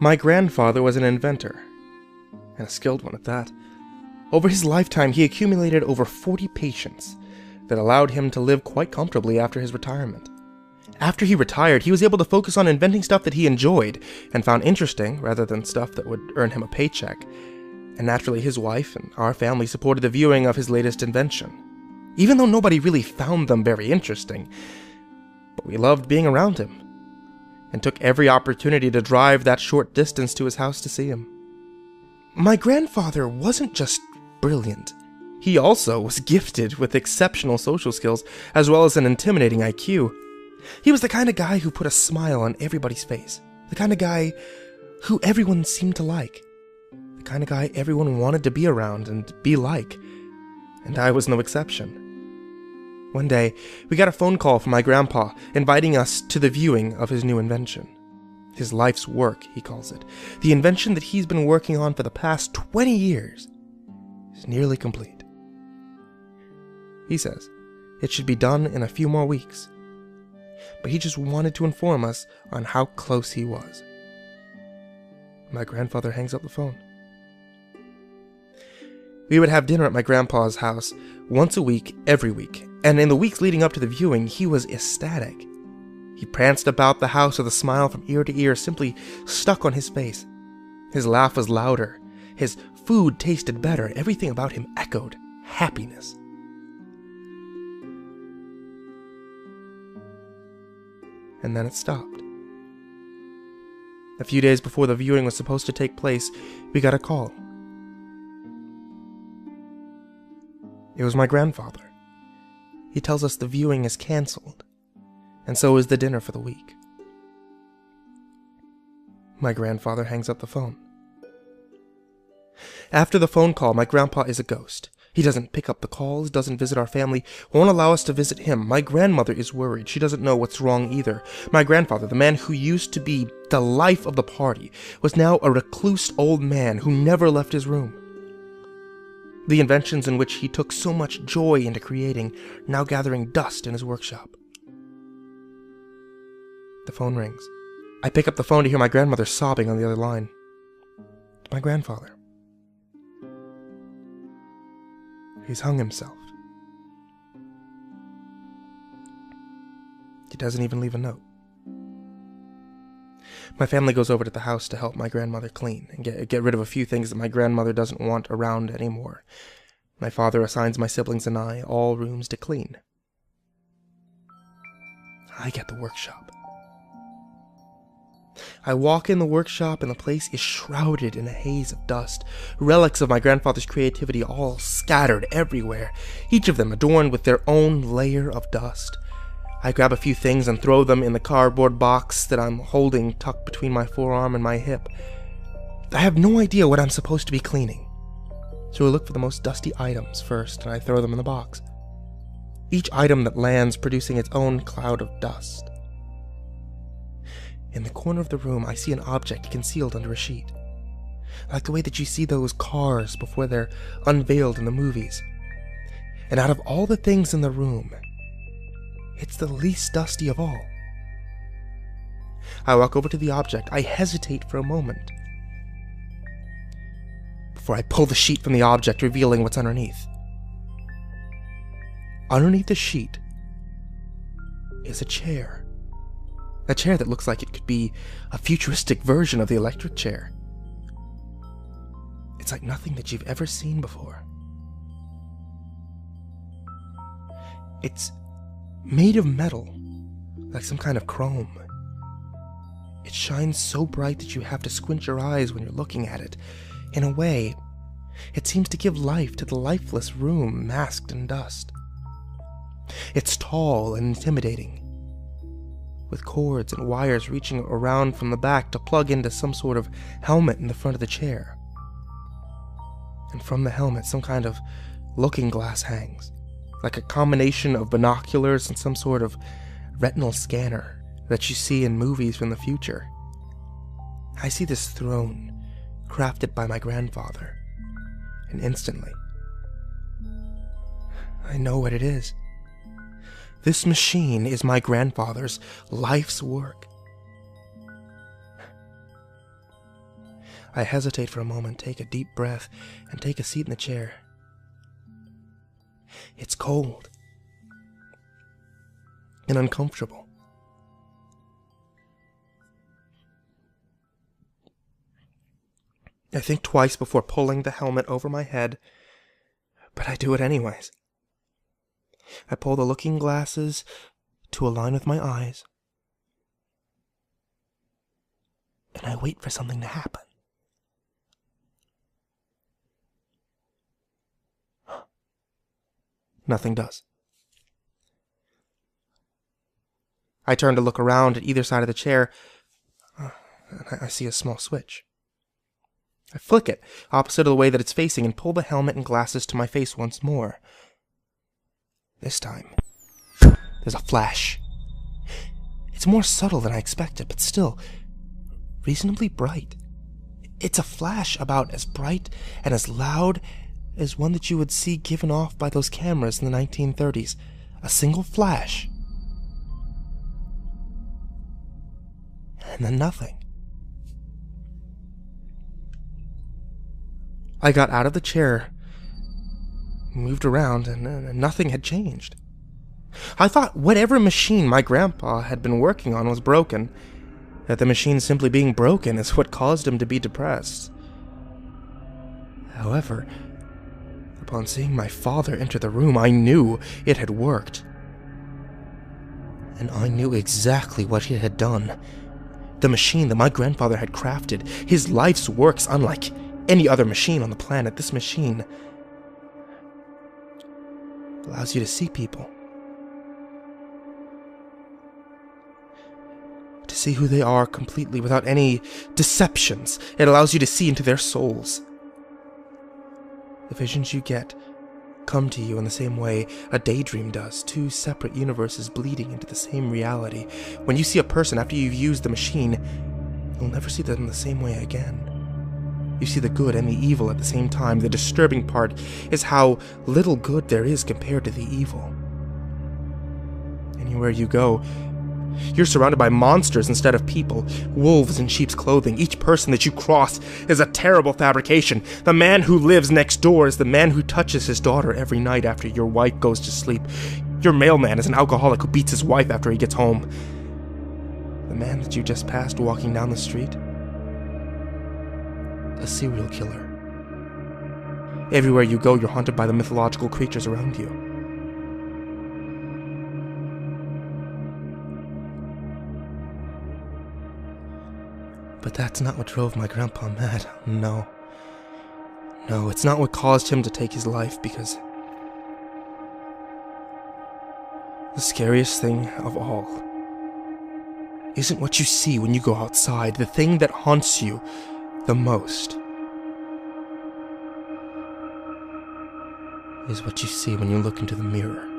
My grandfather was an inventor, and a skilled one at that. Over his lifetime, he accumulated over 40 patents that allowed him to live quite comfortably after his retirement. After he retired, he was able to focus on inventing stuff that he enjoyed and found interesting, rather than stuff that would earn him a paycheck. And naturally, his wife and our family supported the viewing of his latest invention, even though nobody really found them very interesting. But we loved being around him, and took every opportunity to drive that short distance to his house to see him. My grandfather wasn't just brilliant. He also was gifted with exceptional social skills, as well as an intimidating IQ. He was the kind of guy who put a smile on everybody's face, the kind of guy who everyone seemed to like, the kind of guy everyone wanted to be around and be like, and I was no exception. One day, we got a phone call from my grandpa inviting us to the viewing of his new invention. His life's work, he calls it. The invention that he's been working on for the past 20 years is nearly complete. He says it should be done in a few more weeks, but he just wanted to inform us on how close he was. My grandfather hangs up the phone. We would have dinner at my grandpa's house once a week, every week, and in the weeks leading up to the viewing, he was ecstatic. He pranced about the house with a smile from ear to ear simply stuck on his face. His laugh was louder, his food tasted better, everything about him echoed happiness. And then it stopped. A few days before the viewing was supposed to take place, we got a call. It was my grandfather. He tells us the viewing is cancelled, and so is the dinner for the week. My grandfather hangs up the phone. After the phone call, my grandpa is a ghost. He doesn't pick up the calls, doesn't visit our family, won't allow us to visit him. My grandmother is worried. She doesn't know what's wrong either. My grandfather, the man who used to be the life of the party, was now a recluse old man who never left his room. The inventions in which he took so much joy into creating are now gathering dust in his workshop. The phone rings. I pick up the phone to hear my grandmother sobbing on the other line. It's my grandfather. He's hung himself. He doesn't even leave a note. My family goes over to the house to help my grandmother clean and get rid of a few things that my grandmother doesn't want around anymore. My father assigns my siblings and I all rooms to clean. I get the workshop. I walk in the workshop and the place is shrouded in a haze of dust, relics of my grandfather's creativity all scattered everywhere, each of them adorned with their own layer of dust. I grab a few things and throw them in the cardboard box that I'm holding tucked between my forearm and my hip. I have no idea what I'm supposed to be cleaning, so I look for the most dusty items first and I throw them in the box. Each item that lands producing its own cloud of dust. In the corner of the room, I see an object concealed under a sheet, like the way that you see those cars before they're unveiled in the movies. And out of all the things in the room, it's the least dusty of all. I walk over to the object. I hesitate for a moment before I pull the sheet from the object, revealing what's underneath. Underneath the sheet is a chair. A chair that looks like it could be a futuristic version of the electric chair. It's like nothing that you've ever seen before. It's made of metal, like some kind of chrome. It shines so bright that you have to squint your eyes when you're looking at it. In a way, it seems to give life to the lifeless room masked in dust. It's tall and intimidating, with cords and wires reaching around from the back to plug into some sort of helmet in the front of the chair. And from the helmet, some kind of looking glass hangs, like a combination of binoculars and some sort of retinal scanner that you see in movies from the future. I see this throne, crafted by my grandfather, and instantly, I know what it is. This machine is my grandfather's life's work. I hesitate for a moment, take a deep breath, and take a seat in the chair. It's cold and uncomfortable. I think twice before pulling the helmet over my head, but I do it anyways. I pull the looking glasses to align with my eyes, and I wait for something to happen. Nothing does. I turn to look around at either side of the chair, and I see a small switch. I flick it opposite of the way that it's facing and pull the helmet and glasses to my face once more. This time, there's a flash. It's more subtle than I expected, but still reasonably bright. It's a flash about as bright and as loud as one that you would see given off by those cameras in the 1930s. A single flash. And then nothing. I got out of the chair, moved around, and nothing had changed. I thought whatever machine my grandpa had been working on was broken, that the machine simply being broken is what caused him to be depressed. However, upon seeing my father enter the room, I knew it had worked. And I knew exactly what it had done. The machine that my grandfather had crafted, his life's works unlike any other machine on the planet. This machine allows you to see people. To see who they are completely without any deceptions. It allows you to see into their souls. The visions you get come to you in the same way a daydream does, two separate universes bleeding into the same reality. When you see a person after you've used the machine, you'll never see them the same way again. You see the good and the evil at the same time. The disturbing part is how little good there is compared to the evil. Anywhere you go, you're surrounded by monsters instead of people, wolves in sheep's clothing. Each person that you cross is a terrible fabrication. The man who lives next door is the man who touches his daughter every night after your wife goes to sleep. Your mailman is an alcoholic who beats his wife after he gets home. The man that you just passed walking down the street, a serial killer. Everywhere you go, you're haunted by the mythological creatures around you. But that's not what drove my grandpa mad. No. No, it's not what caused him to take his life, because the scariest thing of all isn't what you see when you go outside. The thing that haunts you the most is what you see when you look into the mirror.